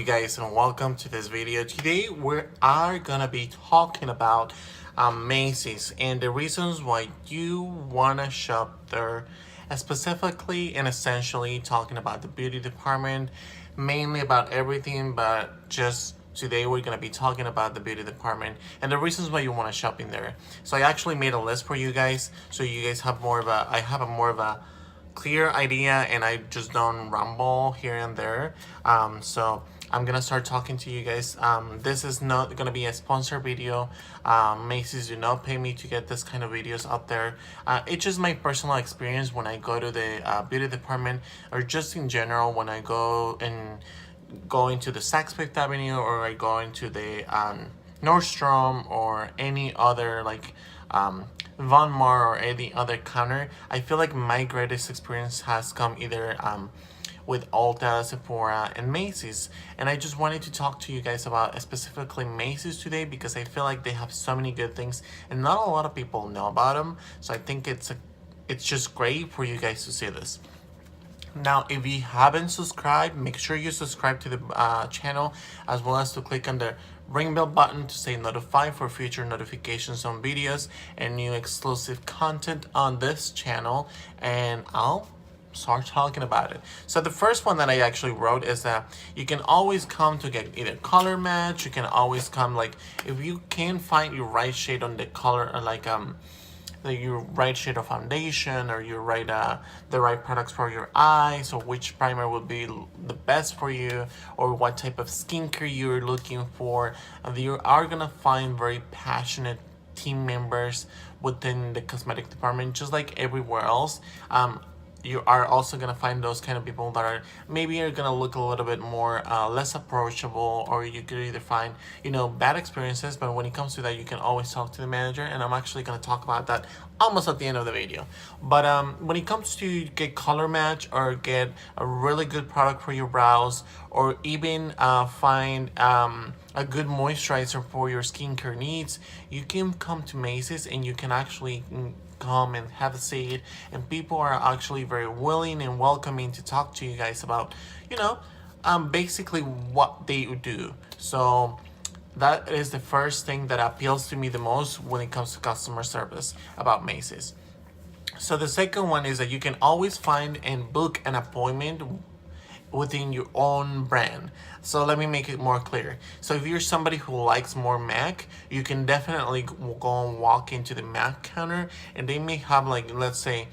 guys, and welcome to this video. Today we are gonna be talking about Macy's and the reasons why you wanna shop there, specifically and essentially talking about the beauty department, mainly about everything, but just today we're gonna be talking about the beauty department and the reasons why you wanna shop in there. So I actually made a list for you guys, so you guys have I have a more of a clear idea and I just don't rumble here and there. So I'm gonna start talking to you guys. This is not gonna be a sponsored video. Macy's do not pay me to get this kind of videos out there. It's just my personal experience when I go to the beauty department, or just in general when I go into the Saks Fifth Avenue, or I go into the Nordstrom or any other like Von Mar or any other counter. I feel like my greatest experience has come either with Ulta, Sephora, and Macy's. And I just wanted to talk to you guys about specifically Macy's today because I feel like they have so many good things and not a lot of people know about them. So I think it's just great for you guys to see this. Now, if you haven't subscribed, make sure you subscribe to the channel, as well as to click on the ring bell button to stay notified for future notifications on videos and new exclusive content on this channel. And I'll start talking about it. So the first one that I actually wrote is that you can always come to get either color match. You can always come, like, if you can find your right shade on the color, or like your right shade of foundation, or your right the right products for your eyes, or which primer would be the best for you, or what type of skincare you're looking for. And you are gonna find very passionate team members within the cosmetic department, just like everywhere else. You are also gonna find those kind of people that are maybe are gonna look a little bit more less approachable, or you could either find bad experiences. But when it comes to that, you can always talk to the manager, and I'm actually gonna talk about that almost at the end of the video. But when it comes to get color match or get a really good product for your brows, or even find a good moisturizer for your skincare needs, you can come to Macy's and you can actually come and have a seat, and people are actually very willing and welcoming to talk to you guys about basically what they do. So that is the first thing that appeals to me the most when it comes to customer service about Macy's. So the second one is that you can always find and book an appointment within your own brand. So let me make it more clear. So if you're somebody who likes more MAC, you can definitely go and walk into the MAC counter, and they may have, like, let's say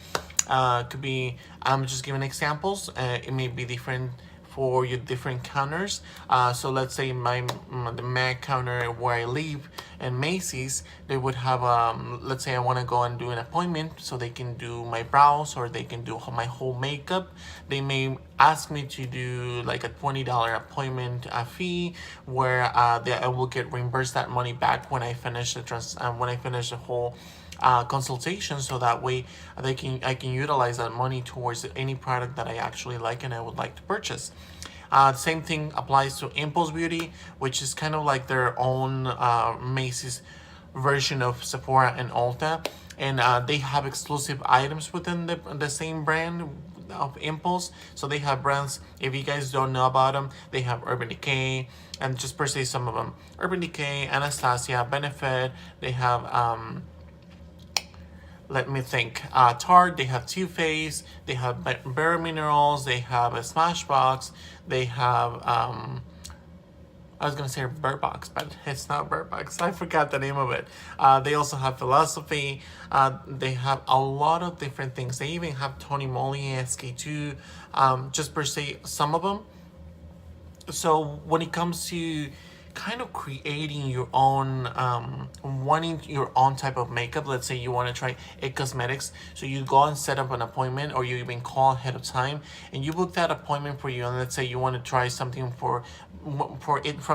could be, I'm just giving examples, it may be different for your different counters. So let's say the MAC counter where I live in Macy's, they would have let's say I want to go and do an appointment so they can do my brows, or they can do my whole makeup. They may ask me to do like a $20 appointment fee, where I will get reimbursed that money back when I finish the whole consultation, so that way I can utilize that money towards any product that I actually like and I would like to purchase. Same thing applies to Impulse Beauty, which is kind of like their own Macy's version of Sephora and Ulta, and they have exclusive items within the same brand of Impulse. So they have brands, if you guys don't know about them, they have Urban Decay, and just per se some of them: Urban Decay, Anastasia, Benefit. They have let me think, Tarte, they have Too Faced, they have Bare Minerals, they have a Smashbox, they have I was gonna say Bird Box, but it's not Bird Box. I forgot the name of it. They also have Philosophy. They have a lot of different things. They even have Tony Moly, SK2, just per se some of them. So when it comes to kind of creating your own, wanting your own type of makeup, let's say you want to try It Cosmetics, so you go and set up an appointment, or you even call ahead of time and you book that appointment for you. And let's say you want to try something from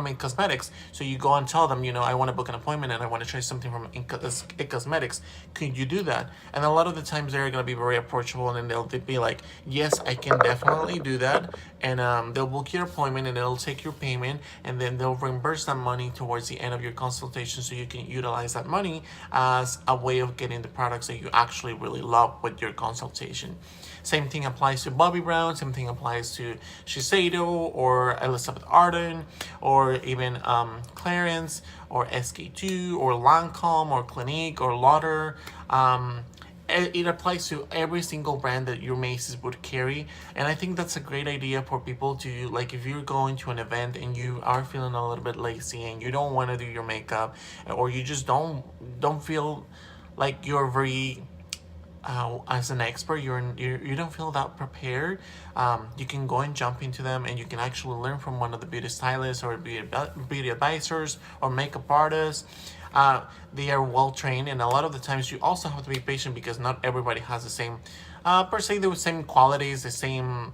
It Cosmetics, so you go and tell them, I want to book an appointment and I want to try something from It Cosmetics. Could you do that? And a lot of the times they're going to be very approachable, and they'll be like, yes, I can definitely do that. And they'll book your appointment, and they'll take your payment, and then they'll reimburse that money towards the end of your consultation, so you can utilize that money as a way of getting the products that you actually really love with your consultation. Same thing applies to Bobbi Brown, same thing applies to Shiseido or Elizabeth Arden. Jordan, or even Clarence, or SK2, or Lancome, or Clinique, or Lauder. It applies to every single brand that your Macy's would carry, and I think that's a great idea for people to, like, if you're going to an event and you are feeling a little bit lazy and you don't want to do your makeup, or you just don't feel like you're very as an expert, you don't feel that prepared. You can go and jump into them, and you can actually learn from one of the beauty stylists or beauty advisors or makeup artists. They are well trained, and a lot of the times you also have to be patient because not everybody has the same, per se, the same qualities, the same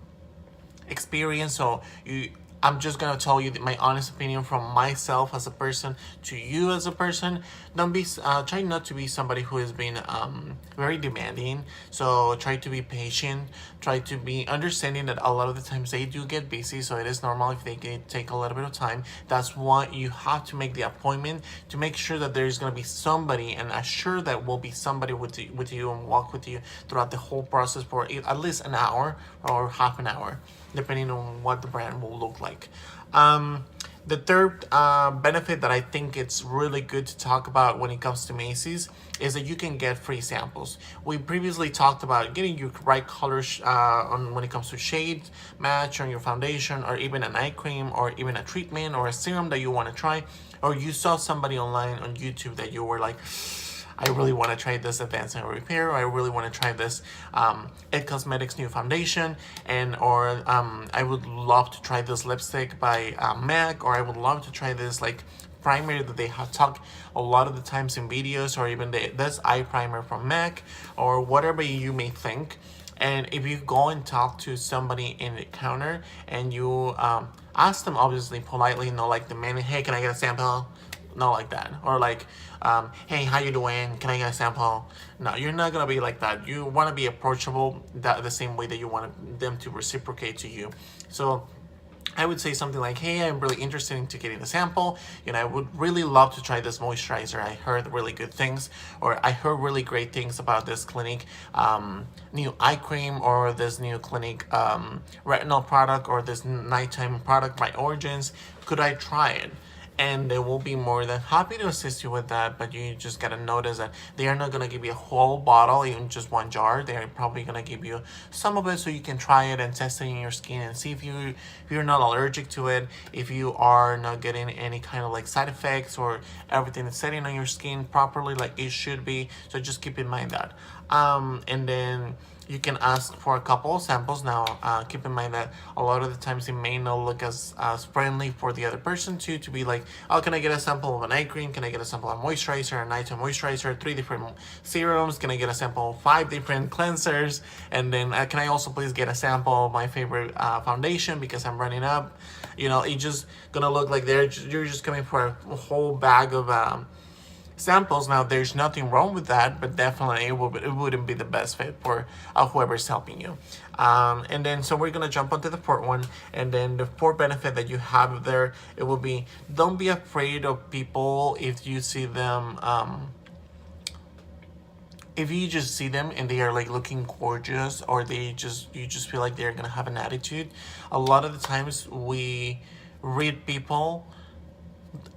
experience. So I'm just gonna tell you my honest opinion from myself as a person to you as a person. Don't be try not to be somebody who has been very demanding. So try to be patient. Try to be understanding that a lot of the times they do get busy, so it is normal if they take a little bit of time. That's why you have to make the appointment to make sure that there's gonna be somebody, and assure that will be somebody with you and walk with you throughout the whole process for at least an hour or half an hour, depending on what the brand will look like. The third benefit that I think it's really good to talk about when it comes to Macy's is that you can get free samples. We previously talked about getting your right colors on when it comes to shade match on your foundation, or even an eye cream, or even a treatment or a serum that you want to try, or you saw somebody online on YouTube that you were like, I really want to try this Advanced Night Repair, or I really want to try this It Cosmetics new foundation, or I would love to try this lipstick by MAC, or I would love to try this like primer that they have talked a lot of the times in videos, or even this eye primer from MAC, or whatever you may think. And if you go and talk to somebody in the counter and you ask them, obviously politely, like the man, hey, can I get a sample? Not like that. Or like, hey, how you doing? Can I get a sample? No, you're not gonna be like that. You want to be approachable the same way that you want them to reciprocate to you. So I would say something like, hey, I'm really interested into getting a sample. I would really love to try this moisturizer. I heard really good things, or I heard really great things about this Clinique new eye cream, or this new Clinique retinol product, or this nighttime product by Origins. Could I try it? And they will be more than happy to assist you with that, but you just gotta notice that they are not gonna give you a whole bottle, even just one jar. They're probably gonna give you some of it so you can try it and test it in your skin and see if you're not allergic to it, if you are not getting any kind of like side effects, or everything is setting on your skin properly like it should be. So just keep in mind that. And then you can ask for a couple of samples. Now, keep in mind that a lot of the times it may not look as friendly for the other person to be like, oh, can I get a sample of an eye cream? Can I get a sample of moisturizer, a nighttime moisturizer, 3 different serums? Can I get a sample of 5 different cleansers? And then can I also please get a sample of my favorite foundation because I'm running up? It's just gonna look like you're just coming for a whole bag of samples. Now, there's nothing wrong with that, but definitely it wouldn't be the best fit for whoever's helping you. And then, so we're gonna jump onto the fourth one, and then the fourth benefit that you have there, it will be, don't be afraid of people if you see them. If you just see them and they are like looking gorgeous, or you just feel like they're gonna have an attitude. A lot of the times we read people,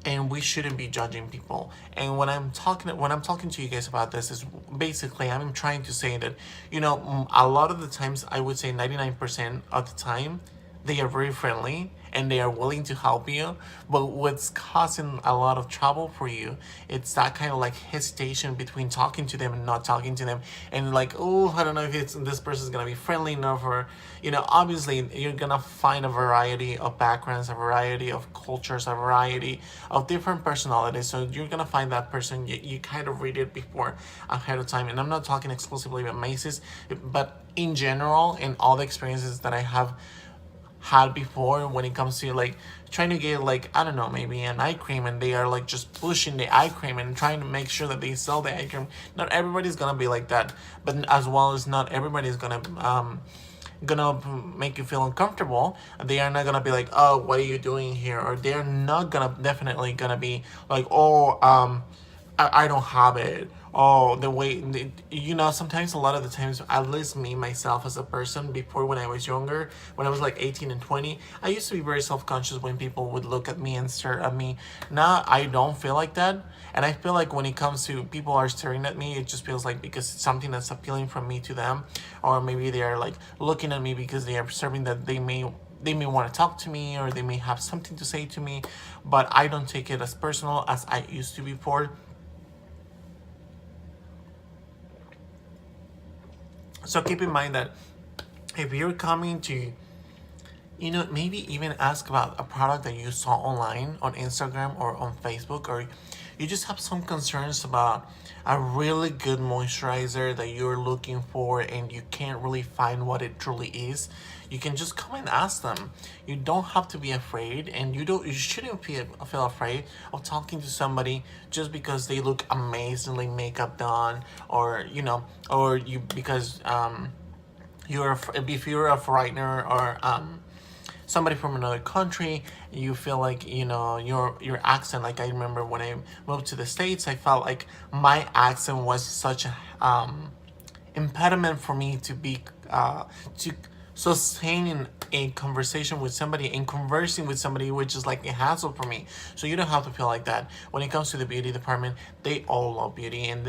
and we shouldn't be judging people. And when I'm talking to you guys about this, is basically I'm trying to say that a lot of the times, I would say 99% of the time, they are very friendly and they are willing to help you. But what's causing a lot of trouble for you, it's that kind of like hesitation between talking to them and not talking to them, and like, oh, I don't know if this person's gonna be friendly enough, or obviously you're gonna find a variety of backgrounds, a variety of cultures, a variety of different personalities. So you're gonna find that person, you kind of read it before ahead of time. And I'm not talking exclusively about Macy's, but in general, in all the experiences that I have had before, when it comes to like trying to get, like, I don't know, maybe an eye cream, and they are like just pushing the eye cream and trying to make sure that they sell the eye cream. Not everybody's gonna be like that, but as well as not everybody's gonna make you feel uncomfortable. They are not gonna be like, oh, what are you doing here? Or they're not definitely gonna be like, oh, I don't have it. Oh, the way, sometimes, a lot of the times, at least me, myself, as a person, before, when I was younger, when I was like 18 and 20, I used to be very self-conscious when people would look at me and stare at me. Now, I don't feel like that. And I feel like when it comes to people are staring at me, it just feels like because it's something that's appealing from me to them. Or maybe they are like looking at me because they are observing that they may want to talk to me, or they may have something to say to me, but I don't take it as personal as I used to before. So keep in mind that if you're coming to, maybe even ask about a product that you saw online on Instagram or on Facebook, or you just have some concerns about a really good moisturizer that you're looking for and you can't really find what it truly is, you can just come and ask them. You don't have to be afraid, and you shouldn't feel afraid of talking to somebody just because they look amazingly makeup done, or or you because if you're a foreigner, or somebody from another country, you feel like your accent. Like, I remember when I moved to the States, I felt like my accent was such a impediment for me to be to sustaining a conversation with somebody and conversing with somebody, which is like a hassle for me. So you don't have to feel like that. When it comes to the beauty department, they all love beauty, and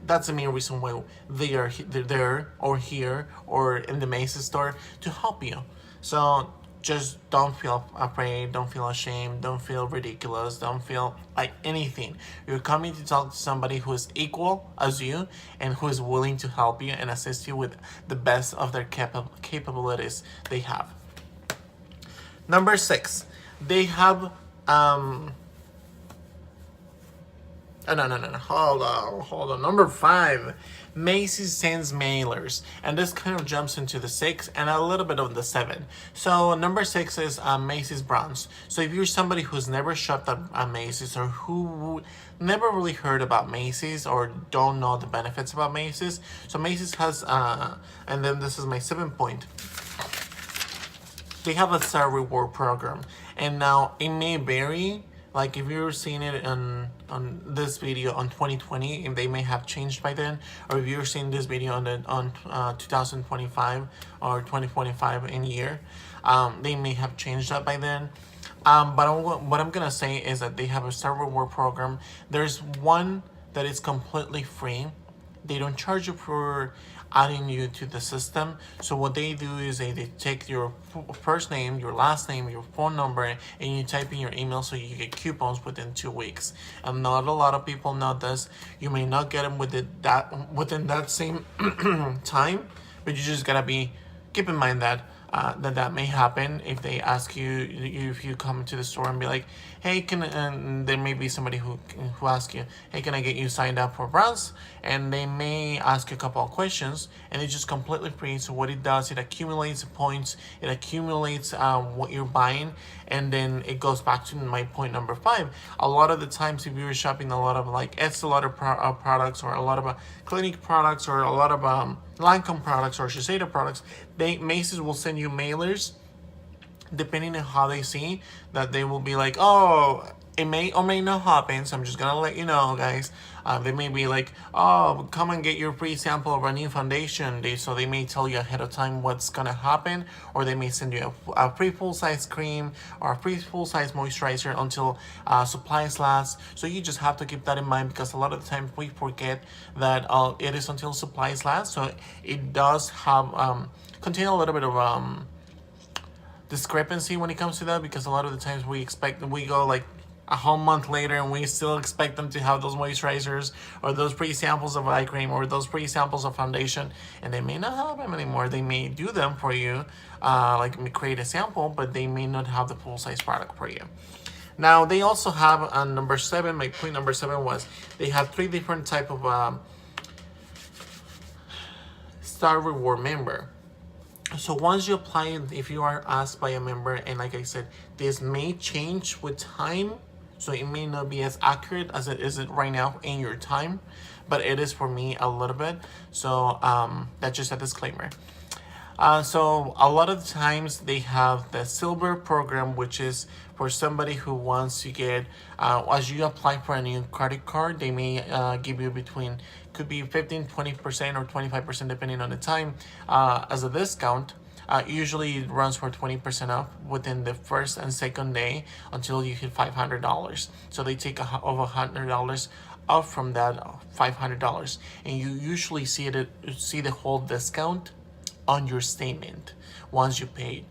that's the main reason why they're there, or here, or in the Macy's store, to help you. So just don't feel afraid, don't feel ashamed, don't feel ridiculous, don't feel like anything. You're coming to talk to somebody who is equal as you, and who is willing to help you and assist you with the best of their capabilities they have. Number 6, they have no. Hold on. Number 5, Macy's sends mailers, and this kind of jumps into the 6 and a little bit of the 7. So number 6 is Macy's brands. So if you're somebody who's never shopped at Macy's, or who never really heard about Macy's, or don't know the benefits about Macy's, so Macy's has and then this is my 7th point. They have a star reward program, and now it may vary. Like, if you're seeing it on this video on 2020, and they may have changed by then, or if you're seeing this video on 2025 or 2025 in year, they may have changed that by then. But what I'm gonna say is that they have a star reward program. There's one that is completely free. They don't charge you for adding you to the system. So what they do is they take your first name, your last name, your phone number, and you type in your email, so you get coupons within 2 weeks. And not a lot of people know this. You may not get them within that same time, but you just gotta keep in mind that that may happen if they ask you, if you come to the store and be like, hey, and there may be somebody who asks you, hey, can I get you signed up for brands? And they may ask you a couple of questions, and it's just completely free. So what it does, it accumulates points, it accumulates what you're buying, and then it goes back to my point number 5. A lot of the times, if you're shopping a lot of like Estee Lauder products, or a lot of Clinique products, or a lot of Lancome products, or Shiseido products, Macy's will send you mailers, depending on how they see that. They will be like, oh, it may or may not happen, so I'm just gonna let you know, guys. They may be like, oh, come and get your free sample of a new foundation. So they may tell you ahead of time what's gonna happen, or they may send you a free full-size cream, or a free full-size moisturizer until supplies last. So you just have to keep that in mind, because a lot of the times we forget that it is until supplies last. So it does have contain a little bit of discrepancy when it comes to that, because a lot of the times we go like a whole month later, and we still expect them to have those moisturizers, or those pre-samples of eye cream, or those pre-samples of foundation, and they may not have them anymore. They may do them for you, like create a sample, but they may not have the full-size product for you. Now, they also have number 7, my point number 7 was, they have 3 different type of Star Reward member. So once you apply, if you are asked by a member, and like I said, this may change with time, so it may not be as accurate as it is right now in your time, but it is for me a little bit. So that's just a disclaimer. So a lot of the times they have the silver program, which is for somebody who wants to get, as you apply for a new credit card, they may give you between, could be 15, 20% or 25% depending on the time, as a discount. Usually it runs for 20% off within the first and second day until you hit $500. So they take over $100 off from that $500, and you usually see the whole discount on your statement once you pay.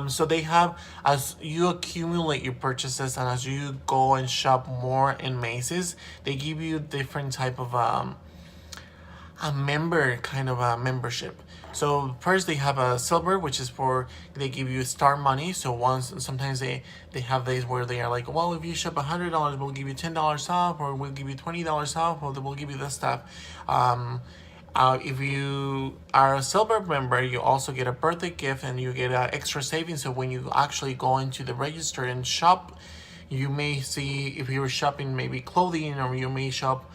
So they have, as you accumulate your purchases and as you go and shop more in Macy's, they give you different type of a member kind of a membership. So first they have a silver, which is for, they give you star money. So once, sometimes they have days where they are like, well, if you shop $100, we'll give you $10 off, or we'll give you $20 off, or we'll give you this stuff. If you are a silver member, you also get a birthday gift and you get extra savings. So when you actually go into the register and shop, you may see, if you're shopping maybe clothing, or you may shop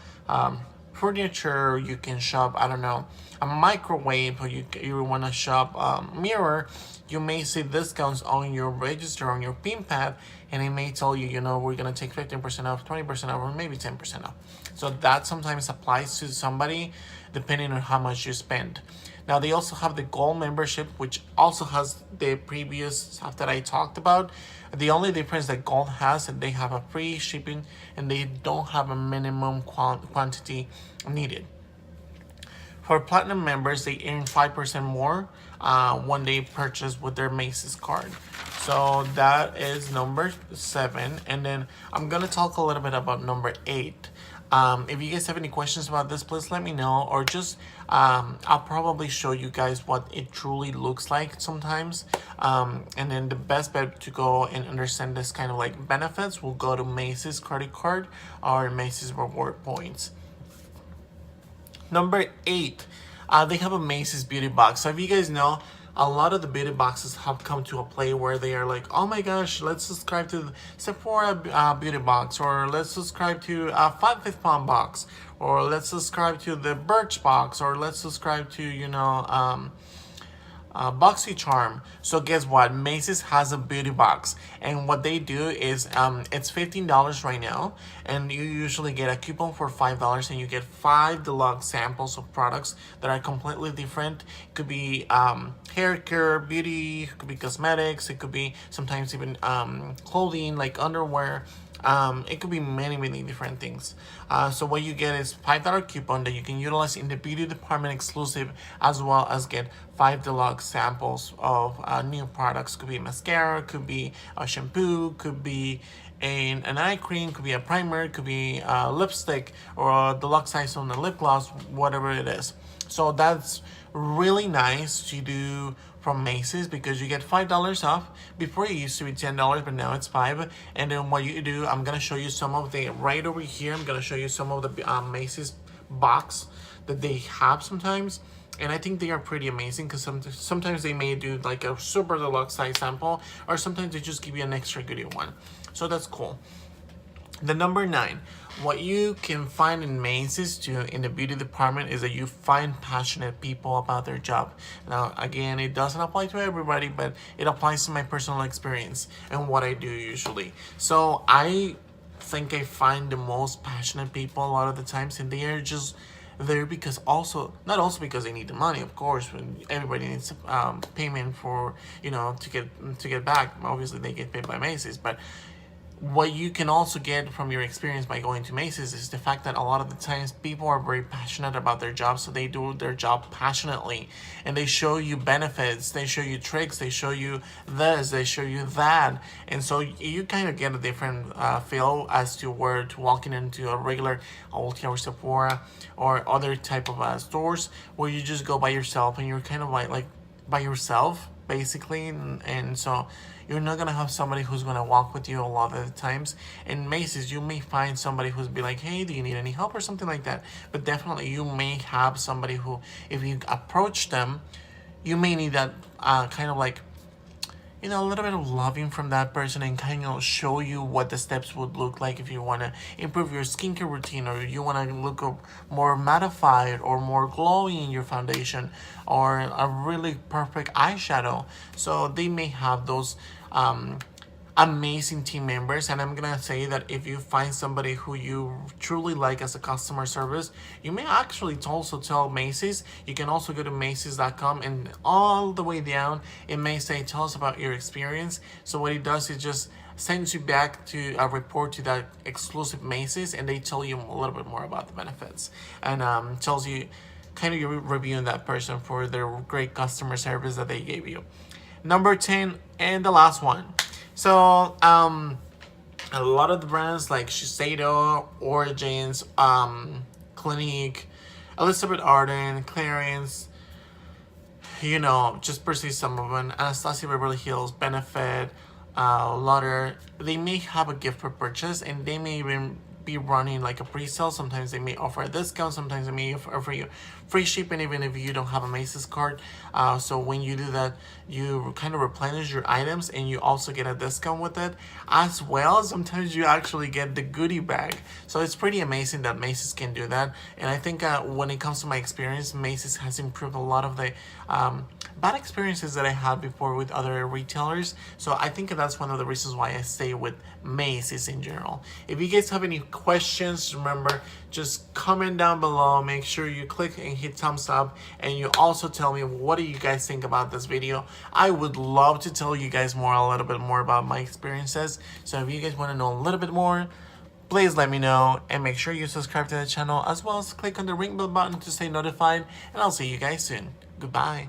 furniture, you can shop, I don't know, a microwave, or you want to shop mirror, you may see discounts on your register, on your pin pad, and it may tell you, we're going to take 15% off, 20% off, or maybe 10% off. So that sometimes applies to somebody depending on how much you spend. Now they also have the gold membership, which also has the previous stuff that I talked about. The only difference that gold has, that they have a free shipping and they don't have a minimum quantity needed. For platinum members, they earn 5% more when they purchase with their Macy's card. So that is number 7. And then I'm going to talk a little bit about number 8. If you guys have any questions about this, please let me know, or just I'll probably show you guys what it truly looks like sometimes. And then the best bet to go and understand this kind of like benefits will go to Macy's credit card or Macy's reward points. Number 8, they have a Macy's beauty box. So if you guys know, a lot of the beauty boxes have come to a play where they are like, oh my gosh, let's subscribe to the Sephora beauty box, or let's subscribe to a Fifth Pound box, or let's subscribe to the Birch box, or let's subscribe to, BoxyCharm. So guess what? Macy's has a beauty box, and what they do is it's $15 right now, and you usually get a coupon for $5, and you get 5 deluxe samples of products that are completely different. It could be hair care, beauty, it could be cosmetics, it could be sometimes even clothing like underwear. It could be many different things. So what you get is $5 coupon that you can utilize in the beauty department exclusive, as well as get 5 deluxe samples of new products. Could be mascara, could be a shampoo, could be an eye cream, could be a primer, could be a lipstick, or a deluxe size on the lip gloss, whatever it is. So that's really nice to do from Macy's, because you get $5 off. Before it used to be $10, but now it's $5. And then what you do, I'm gonna show you some of the, right over here, I'm gonna show you some of the Macy's box that they have sometimes. And I think they are pretty amazing, because sometimes they may do like a super deluxe size sample, or sometimes they just give you an extra goodie one. So that's cool. The number 9, what you can find in Macy's too, in the beauty department, is that you find passionate people about their job. Now, again, it doesn't apply to everybody, but it applies to my personal experience and what I do usually. So I think I find the most passionate people a lot of the times, and they are just there because not also because they need the money, of course. When everybody needs payment for, to get back. Obviously, they get paid by Macy's, but what you can also get from your experience by going to Macy's is the fact that a lot of the times people are very passionate about their job, so they do their job passionately, and they show you benefits, they show you tricks, they show you this, they show you that, and so you kind of get a different feel as to where to walking into a regular Ulta or Sephora or other type of stores where you just go by yourself and you're kind of like by yourself basically, and so you're not gonna have somebody who's gonna walk with you a lot of the times. In Macy's, you may find somebody who's be like, hey, do you need any help or something like that, but definitely you may have somebody who, if you approach them, you may need that kind of like, a little bit of loving from that person and kind of show you what the steps would look like if you want to improve your skincare routine, or you want to look more mattified or more glowy in your foundation, or a really perfect eyeshadow. So they may have those amazing team members. And I'm gonna say that if you find somebody who you truly like as a customer service, you may actually also tell Macy's. You can also go to Macy's.com, and all the way down it may say, tell us about your experience. So what it does is just sends you back to a report to that exclusive Macy's, and they tell you a little bit more about the benefits, and tells you kind of you're reviewing that person for their great customer service that they gave you. Number 10, and the last one. So, a lot of the brands like Shiseido, Origins, Clinique, Elizabeth Arden, Clarins, just pursue some of them. Anastasia Beverly Hills, Benefit, Lauder, they may have a gift for purchase, and they may even be running like a pre-sale. Sometimes they may offer a discount, sometimes they may offer you free shipping even if you don't have a Macy's card. So when you do that, you kind of replenish your items, and you also get a discount with it as well. Sometimes you actually get the goodie bag. So it's pretty amazing that Macy's can do that. And I think when it comes to my experience, Macy's has improved a lot of the bad experiences that I had before with other retailers. So I think that's one of the reasons why I stay with Macy's in general. If you guys have any questions, remember, just comment down below. Make sure you click and hit thumbs up, and you also tell me what do you guys think about this video. I would love to tell you guys a little bit more about my experiences. So if you guys want to know a little bit more, please let me know, and make sure you subscribe to the channel, as well as click on the ring bell button to stay notified, and I'll see you guys soon. Goodbye.